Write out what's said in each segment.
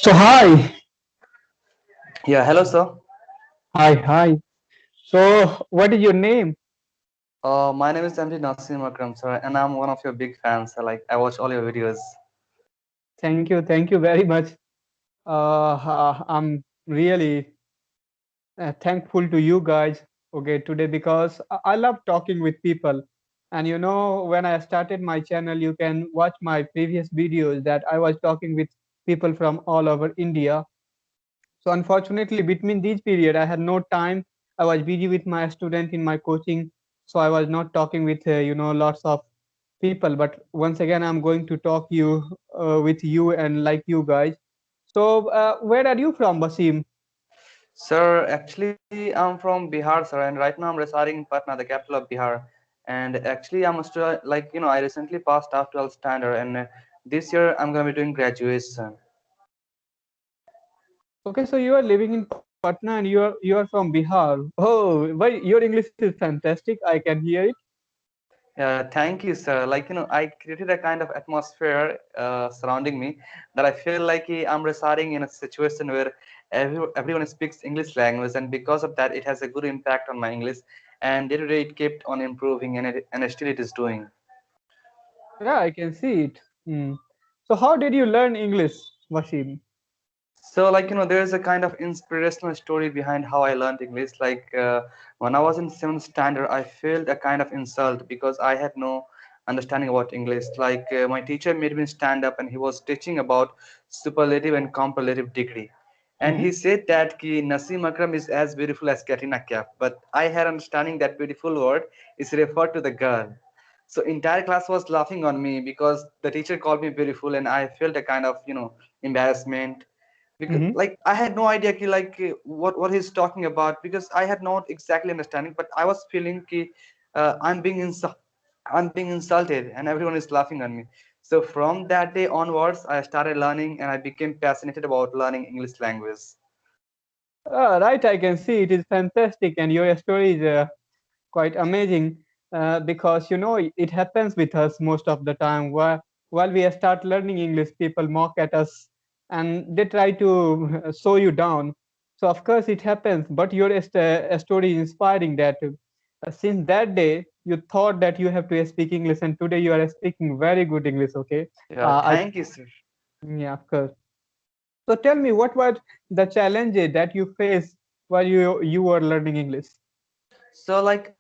So hi, Yeah, hello, sir. hi. So what is your name? My name is MD Nasim Akram, sir, and I'm one of your big fans. I watch all your videos. Thank you very much. I'm really thankful to you guys. Okay, today because I love talking with people, and when I started my channel, you can watch my previous videos that I was talking with people from all over India. So unfortunately, between these period, I had no time. I was busy with my student in my coaching, so I was not talking with lots of people. But once again, I'm going to talk you with you and like you guys. So where are you from, Basim? Sir, actually, I'm from Bihar, sir, and right now I'm residing in Patna, the capital of Bihar. And actually, I'm still I recently passed out 12th standard, and this year I'm gonna be doing graduation. Okay, so you are living in Patna and you are from Bihar. Oh, but your English is fantastic. I can hear it. Thank you, sir. I created a kind of atmosphere surrounding me that I feel like I'm residing in a situation where everyone speaks English language, and because of that, it has a good impact on my English. And day to day, it kept on improving, and still it is doing. Yeah, I can see it. Hmm. So how did you learn English, Wasim? So, there's a kind of inspirational story behind how I learned English. When I was in seventh standard, I felt a kind of insult because I had no understanding about English. My teacher made me stand up, and he was teaching about superlative and comparative degree. And Mhm. he said that ki Nasim Akram is as beautiful as Katrina Kaif. But I had understanding that beautiful word is referred to the girl. So entire class was laughing on me because the teacher called me beautiful, and I felt a kind of embarrassment because Mhm. I had no idea what he's talking about because I had not exactly understanding, but I was feeling I'm being I'm being insulted and everyone is laughing on me. So from that day onwards, I started learning and I became passionate about learning English language. Right, I can see it is fantastic, and your story is quite amazing because it happens with us most of the time. While we start learning English, people mock at us and they try to show you down. So of course it happens, but your story is inspiring. That since that day you thought that you have to speak English, and today you are speaking very good English. Okay, Yeah, I thank you, sir. yeah, of course. So tell me, what were the challenges that you faced while you were learning English? So like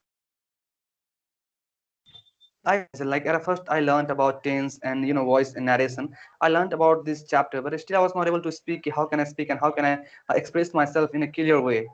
at first I learned about tense and voice and narration. I learned about this chapter, but still I was not able to speak. How can I speak and how can I express myself in a clear way?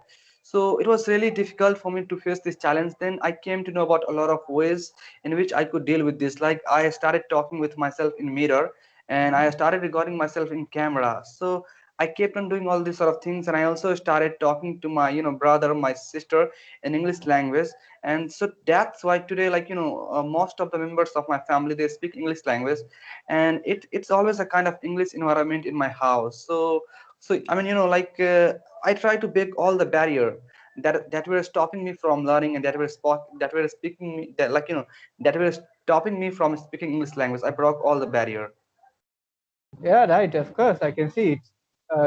So it was really difficult for me to face this challenge. Then I came to know about a lot of ways in which I could deal with this. Like I started talking with myself in mirror, and I started recording myself in camera. So I kept on doing all these sort of things, and I also started talking to my brother, my sister in English language. And so that's why today most of the members of my family, they speak English language, and it's always a kind of English environment in my house. So I mean, I try to break all the barrier that were stopping me from learning, and that were speaking me that were stopping me from speaking English language. I broke all the barrier. Yeah, right. Of course, I can see it.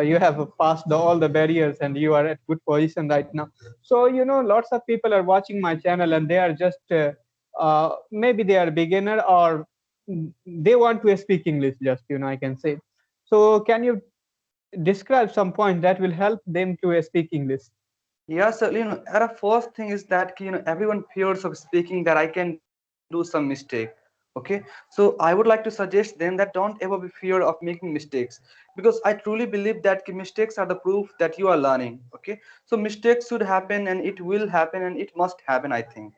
You have passed all the barriers and you are at good position right now. So, lots of people are watching my channel and they are just maybe they are beginner or they want to speak English just, I can say. So, can you describe some point that will help them to speak English? Yeah, so at a first thing is that everyone fears of speaking that I can do some mistake. Okay, so I would like to suggest them that don't ever be fear of making mistakes, because I truly believe that mistakes are the proof that you are learning. Okay, so mistakes should happen and it will happen and it must happen, I think.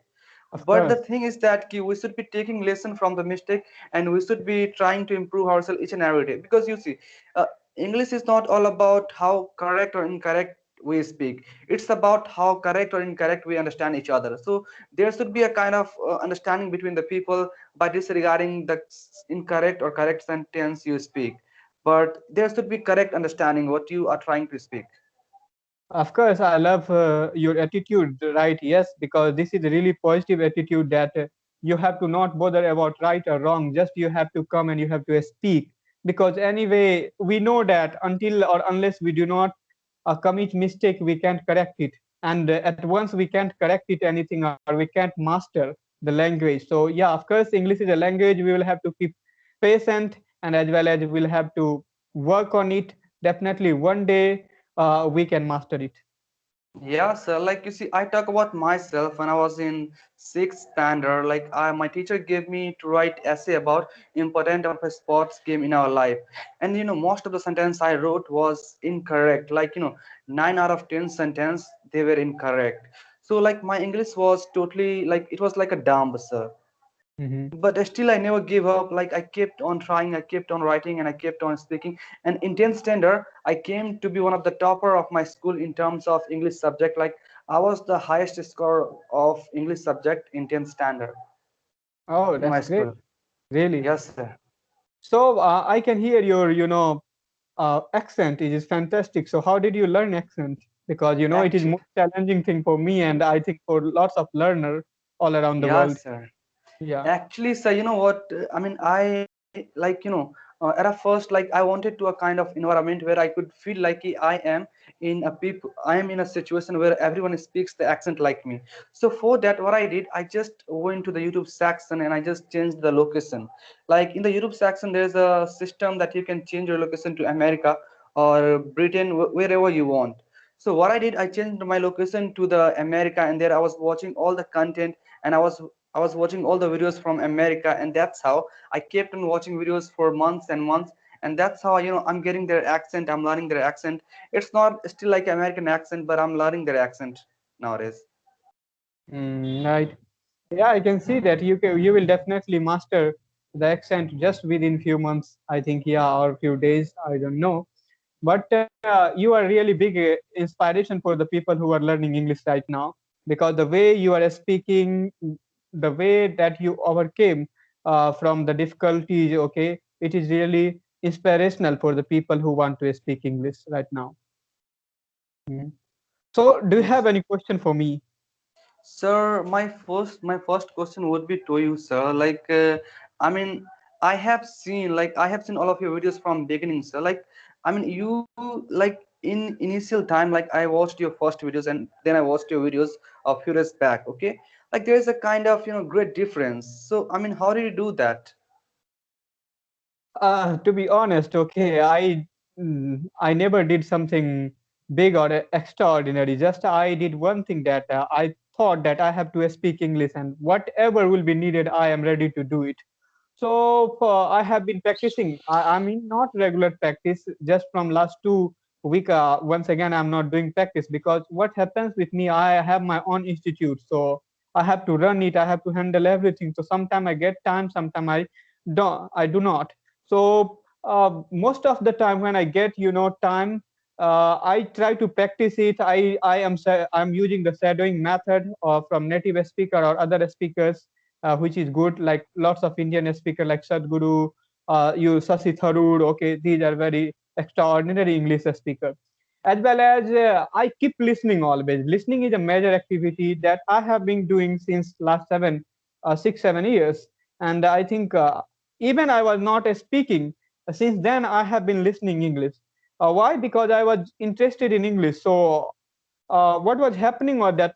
Of But the course. thing is that we should be taking lesson from the mistake, and we should be trying to improve ourselves each and every day, because you see, uh, English is not all about how correct or incorrect we speak. It's about how correct or incorrect we understand each other. So there should be a kind of understanding between the people by disregarding the incorrect or correct sentence you speak, but there should be correct understanding what you are trying to speak. Of course, I love your attitude, right? Yes, because this is a really positive attitude that you have to not bother about right or wrong. Just you have to come and you have to speak. because anyway we know that until or unless we do not commit mistake we can't correct it, and at once we can't correct it anything or we can't master the language. So yeah, of course English is a language, we will have to keep patient, and as well as we'll have to work on it. Definitely one day we can master it. Yeah, sir. Like you see, I talk about myself when I was in sixth standard. Like my teacher gave me to write essay about important of a sports game in our life, and most of the sentence I wrote was incorrect. Like 9 out of 10 sentence they were incorrect. So like my English was totally like it was like a dumb, sir. Hmm. But still I never gave up. Like I kept on trying, I kept on writing, and I kept on speaking. And in 10th standard I came to be one of the topper of my school in terms of English subject. Like I was the highest score of English subject in 10th standard Oh, in my that's great. school. Really. Yes, sir. So I can hear your accent. It is fantastic. So how did you learn accent? Because it is Actually, most challenging thing for me, and I think for lots of learner all around the world. yes, sir. Yeah. Actually, sir, you know what? I mean, I like, at a first, like, I wanted to a kind of environment where I could feel like I am in a people, I am in a situation where everyone speaks the accent like me. So for that, what I did, I just went to the YouTube section and I just changed the location. Like in the YouTube section, there's a system that you can change your location to America or Britain, wherever you want. So what I did, I changed my location to the America, and there I was watching all the content, and I was watching all the videos from America, and that's how I kept on watching videos for months and months, and that's how I'm getting their accent. I'm learning their accent. It's not still like American accent, but I'm learning their accent nowadays. Right. Yeah, I can see that you will definitely master the accent just within few months. I think, yeah, or few days. I don't know. But you are really big inspiration for the people who are learning English right now, because the way you are speaking, the way that you overcame from the difficulties, okay, it is really inspirational for the people who want to speak English right now. Mhm. So, do you have Yes. any question for me? Sir, my first question would be to you, sir. Like, I mean, I have seen all of your videos from beginning, sir. Like, I mean, you like in initial time, like I watched your first videos and then I watched your videos a few days back. Okay, like there is a kind of great difference. So, I mean, how did you do that? To be honest, okay, I never did something big or extraordinary. Just I did one thing, that I thought that I have to speak English, and whatever will be needed, I am ready to do it. So I have been practicing. I mean, not regular practice. Just from last 2 week. Once again, I'm not doing practice, because what happens with me, I have my own institute, so I have to run it. I have to handle everything. So sometimes I get time, sometimes I don't. I do not. So most of the time when I get time, I try to practice it. I'm using the shadowing method from native speaker or other speakers, which is good. Like lots of Indian speakers like Sadhguru, you Sasi Tharoor. Okay, these are very extraordinary English speakers. As well as I keep listening always. Listening is a major activity that I have been doing since last 6, 7 years, and I think even I was not speaking. Since then, I have been listening English. Why? Because I was interested in English. So what was happening was that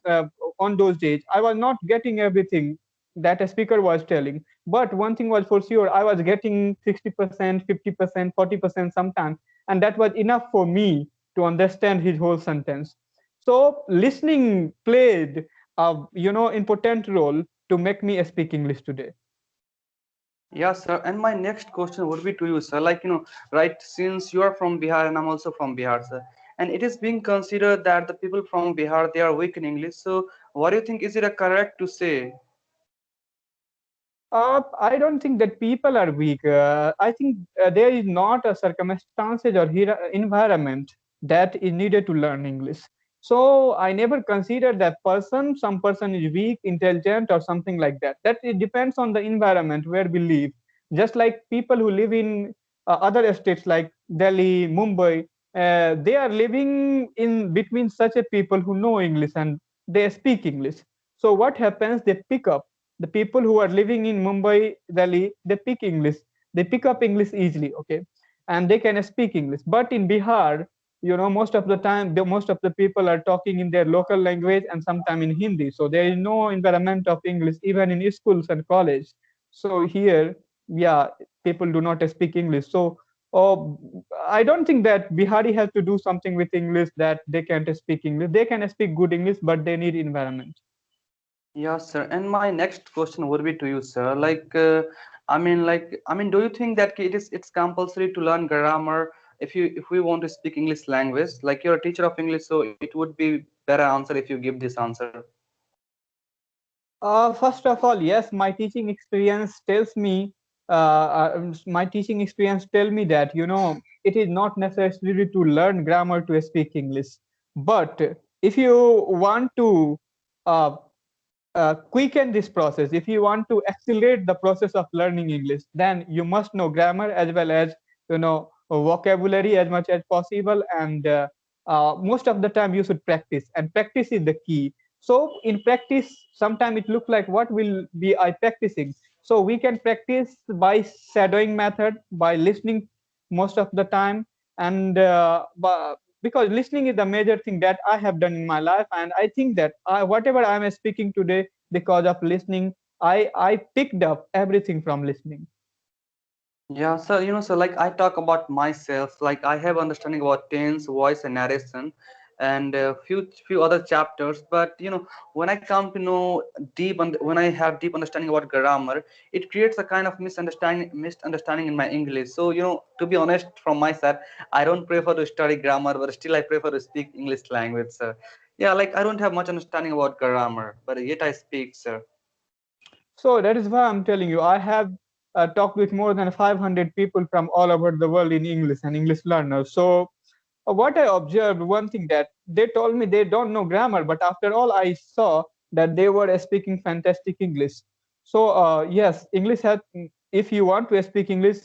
on those days I was not getting everything that a speaker was telling, but one thing was for sure, I was getting 60%, 50%, 40% sometimes, and that was enough for me to understand his whole sentence. So listening played a important role to make me speak English today. Yeah, sir. And my next question would be to you, sir. Like, right, since you are from Bihar and I'm also from Bihar, sir, and it is being considered that the people from Bihar they are weak in English. So, what do you think? Is it a correct to say? I don't think that people are weak. I think there is not a circumstances or environment that is needed to learn English. So I never consider that some person is weak, intelligent, or something like that. That it depends on the environment where we live. Just like people who live in other states like Delhi, Mumbai, they are living in between such a people who know English and they speak English. So what happens? They pick up the people who are living in Mumbai, Delhi, they speak English. they pick up English easily, okay, and they can speak English. But in Bihar, most of the time, most of the people are talking in their local language and sometimes in Hindi. So there is no environment of English even in schools and college. So here, yeah, people do not speak English. So oh, I don't think that Bihari has to do something with English that they can't speak English. They can speak good English, but they need environment. Yeah, sir. And my next question would be to you, sir. Do you think that it's compulsory to learn grammar if we want to speak English language? Like you're a teacher of English, so it would be better answer if you give this answer. First of all, yes, my teaching experience tell me that it is not necessary to learn grammar to speak English. But if you want to uh, quicken this process, if you want to accelerate the process of learning English, then you must know grammar as well as vocabulary as much as possible. And most of the time, you should practice, and practice is the key. So in practice, sometimes it looks like what will be I practicing. So we can practice by shadowing method, by listening most of the time, and because listening is the major thing that I have done in my life, and I think that whatever I am speaking today because of listening, I picked up everything from listening. Yeah, so so like I talk about myself, like I have understanding about tense, voice, and narration, and few other chapters. But when I come to know when I have deep understanding about grammar, it creates a kind of misunderstanding in my English. So to be honest, from my side, I don't prefer to study grammar, but still I prefer to speak English language, sir. Yeah, like I don't have much understanding about grammar, but yet I speak, sir. So that is why I'm telling you, I have talked with more than 500 people from all over the world in English and English learners. So what I observed, one thing that they told me they don't know grammar, but after all, I saw that they were speaking fantastic English. So yes, English has. If you want to speak English,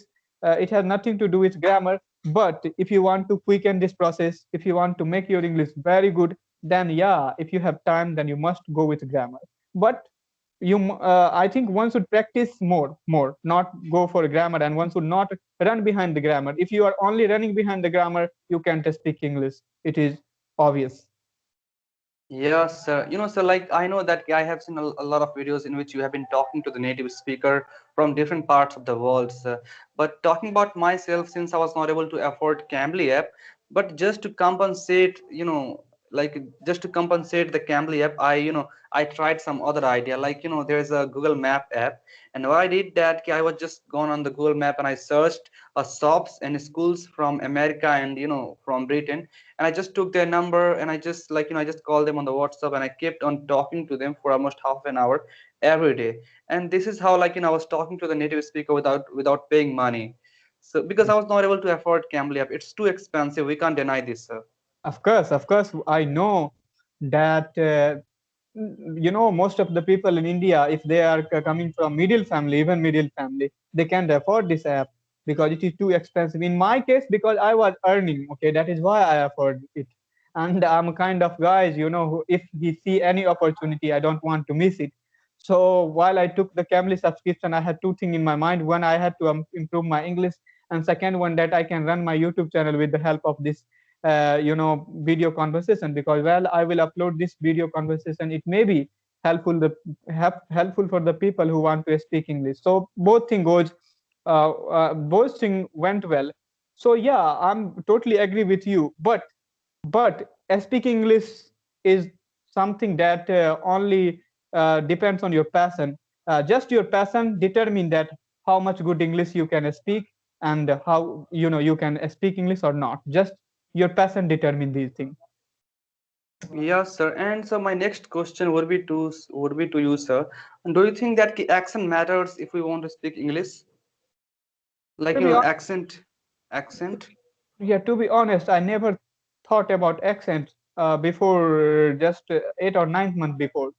it has nothing to do with grammar. But if you want to quicken this process, if you want to make your English very good, then yeah, if you have time, then you must go with grammar. But I think one should practice more, not go for grammar, and one should not run behind the grammar. If you are only running behind the grammar, you can't speak English. It is obvious. Yes, sir. So like I know that I have seen a lot of videos in which you have been talking to the native speaker from different parts of the world, sir. But talking about myself, since I was not able to afford Cambly app, but just to compensate, like just to compensate the Cambly app, I tried some other idea. Like, there's a Google Map app, and what I did that I was just gone on the Google Map and I searched shops and schools from America and from Britain, and I just took their number and I just I just called them on the WhatsApp and I kept on talking to them for almost half an hour every day. And this is how I was talking to the native speaker without paying money. So because I was not able to afford Cambly app, it's too expensive. We can't deny this, sir. Of course, I know that most of the people in India, if they are coming from middle family, even middle family, they can't afford this app because it is too expensive. In my case, because I was earning, okay, that is why I afford it. And I'm a kind of guys, who if we see any opportunity, I don't want to miss it. So while I took the Cambly subscription, I had two things in my mind. One, I had to improve my English, and second one, that I can run my YouTube channel with the help of this video conversation, because well, I will upload this video conversation, it may be helpful for the people who want to speak English. So both thing went well. So yeah, I'm totally agree with you. But speaking English is something that only depends on your passion. Just your passion determine that how much good English you can speak, and how you can speak English or not. Just your passion determine these things. Yes, sir. And so my next question would be to you, sir. Do you think that accent matters if we want to speak English? Like To be honest, accent. yeah, to be honest, I never thought about accents before just 8 or 9 months before.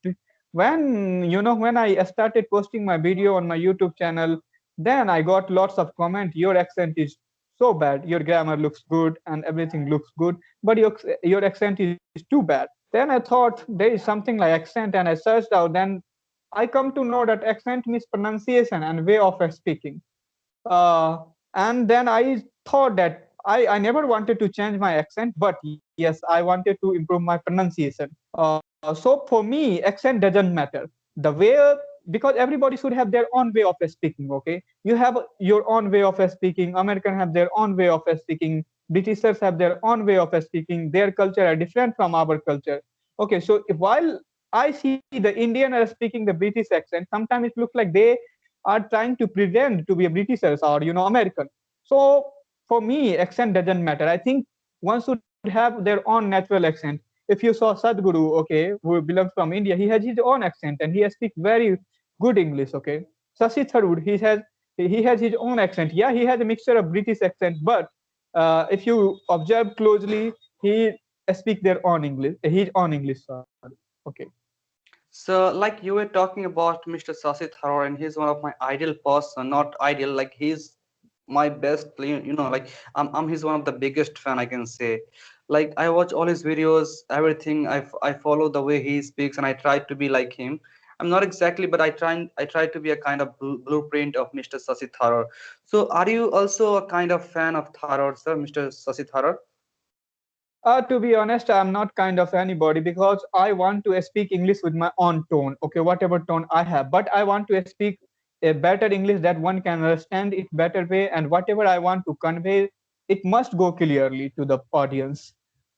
When I started posting my video on my YouTube channel, then I got lots of comment. Your accent is so bad. Your grammar looks good and everything looks good, but your accent is too bad. Then I thought there is something like accent, and I searched out. Then I come to know that accent means pronunciation and way of speaking. uh, and then I thought that I never wanted to change my accent, but yes, I wanted to improve my pronunciation. So for me, accent doesn't matter. The way, because everybody should have their own way of speaking. Okay, you have your own way of speaking. American have their own way of speaking. Britishers have their own way of speaking. Their culture are different from our culture. Okay, so while I see the Indian are speaking the British accent, sometimes it looks like they are trying to pretend to be a Britishers or American. So for me, accent doesn't matter. I think one should have their own natural accent. If you saw Sadhguru, okay, who belongs from India, he has his own accent and he speaks very good English. Okay, Shashi Tharoor, he has his own accent. Yeah, he has a mixture of British accent, but if you observe closely, he speak their own English, his own English. Sorry. Okay. So, like you were talking about Mr. Sasi Tharoor, and he's one of my ideal person, not ideal, like he's my best, like I'm his one of the biggest fan I can say. Like I watch all his videos, everything. I follow the way he speaks, and I try to be like him. I'm not exactly, but I try to be a kind of blueprint of Mr. Sasi Tharoor. So, are you also a kind of fan of Tharoor, sir, Mr. Sasi Tharoor? To be honest, I'm not kind of anybody because I want to speak English with my own tone, okay, whatever tone I have. But I want to speak a better English that one can understand it better way, and whatever I want to convey, it must go clearly to the audience.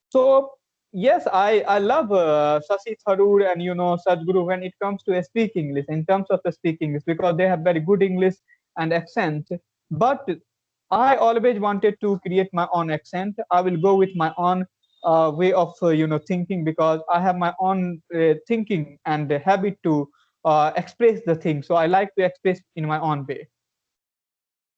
So yes, I love Shashi Tharoor and Sadhguru when it comes to speak English in terms of the speak English because they have very good English and accent. But I always wanted to create my own accent. I will go with my own way of thinking because I have my own thinking and habit to express the thing. So I like to express in my own way.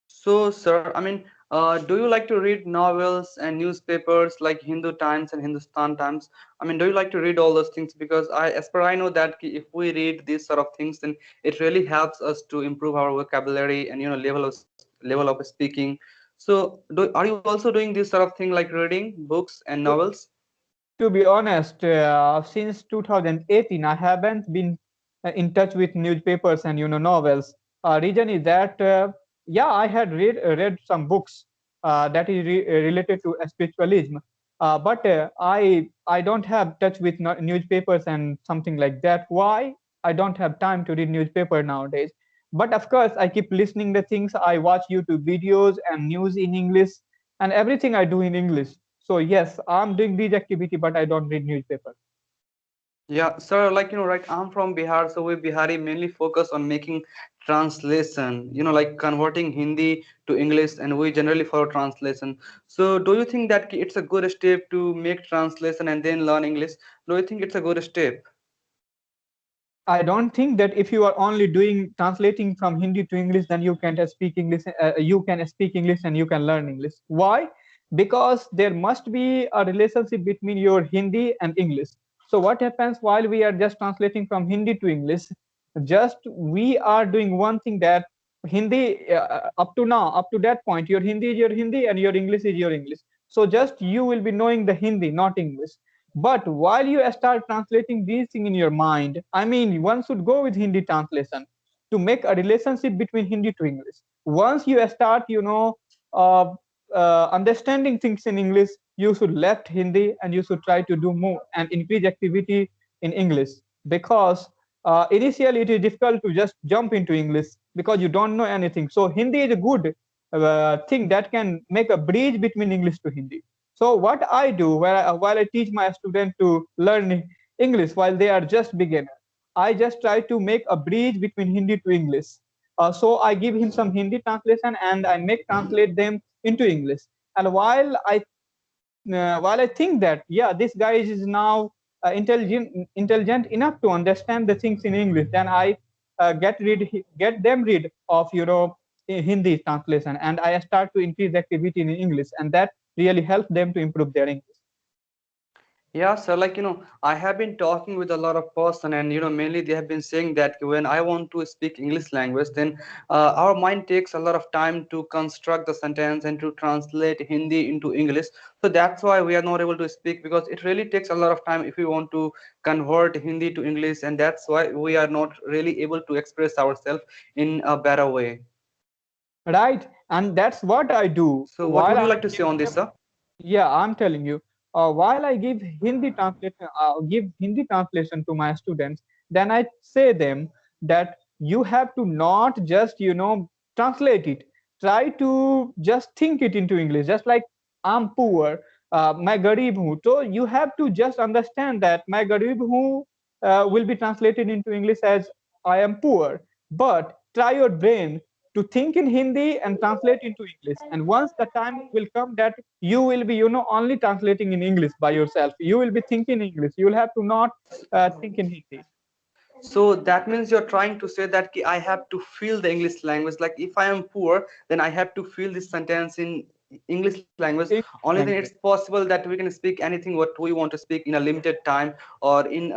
So, sir, I mean, do you like to read novels and newspapers like Hindu Times and Hindustan Times? I mean, do you like to read all those things? Because as per I know that if we read these sort of things, then it really helps us to improve our vocabulary and level of speaking. So, are you also doing this sort of thing like reading books and novels? To be honest, since 2018, I haven't been in touch with newspapers and novels. Reason is that yeah, I had read some books that is related to spiritualism, but I don't have touch with newspapers and something like that. Why? I don't have time to read newspaper nowadays. But of course, I keep listening the things. I watch YouTube videos and news in English, and everything I do in English. So yes, I'm doing these activity, but I don't read newspaper. Yeah, sir, like right, I'm from Bihar, so we Bihari mainly focus on making translation, like converting Hindi to English, and we generally follow translation. So, do you think that it's a good step to make translation and then learn English? Do you think it's a good step? I don't think that if you are only doing translating from Hindi to English, then you can speak English. You can speak English and you can learn English. Why? Because there must be a relationship between your Hindi and English. So what happens while we are just translating from Hindi to English? Just we are doing one thing that Hindi up to now, up to that point, your Hindi is your Hindi and your English is your English. So just you will be knowing the Hindi, not English. But while you start translating these things in your mind, I mean, one should go with Hindi translation to make a relationship between Hindi to English. Once you start, uh, understanding things in English, you should left Hindi and you should try to do more and increase activity in English because initially it is difficult to just jump into English because you don't know anything. So Hindi is a good thing that can make a bridge between English to Hindi. So what I do while I teach my student to learn English while they are just beginner, I just try to make a bridge between Hindi to English. So I give him some Hindi translation and I make translate them into English. And while I think that yeah, this guy is now intelligent enough to understand the things in English, then I get them rid of Hindi translation, and I start to increase activity in English, and that really helps them to improve their English. Yeah, so like I have been talking with a lot of person, and mainly they have been saying that when I want to speak English language, then our mind takes a lot of time to construct the sentence and to translate Hindi into English. So that's why we are not able to speak because it really takes a lot of time if we want to convert Hindi to English, and that's why we are not really able to express ourselves in a better way. Right? And that's what I do So what while would you I'm like to say giving on this, them. sir? Yeah, I'm telling you. While I give Hindi translation to my students, then I say them that you have to not just translate it. Try to just think it into English. Just like I'm poor, मैं गरीब हूँ. So you have to just understand that मैं गरीब हूँ will be translated into English as I am poor. But try your brain to think in Hindi and translate into English. And once the time will come that you will be, only translating in English by yourself. You will be thinking English. You will have to not think in Hindi. So that means you're trying to say that I have to feel the English language. Like if I am poor, then I have to feel this sentence in English language. Only English then it's language. possible that we can speak anything what we want to speak in a limited time, or in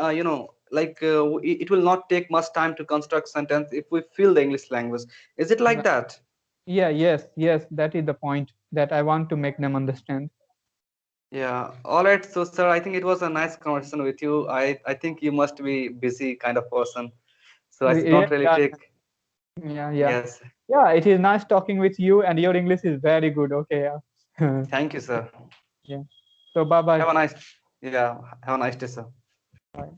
like it will not take much time to construct sentence if we feel the English language. Is it like Right. that? Yeah, yes, yes. That is the point that I want to make them understand. Yeah. All right. So, sir, I think it was a nice conversation with you. I think you must be busy kind of person. So I Yeah, don't really yeah, take. yeah, yeah. Yes. Yeah, it is nice talking with you, and your English is very good. Okay, yeah. Thank you, sir. Yeah. So bye Have bye. a nice, yeah, have a nice day, sir. Bye.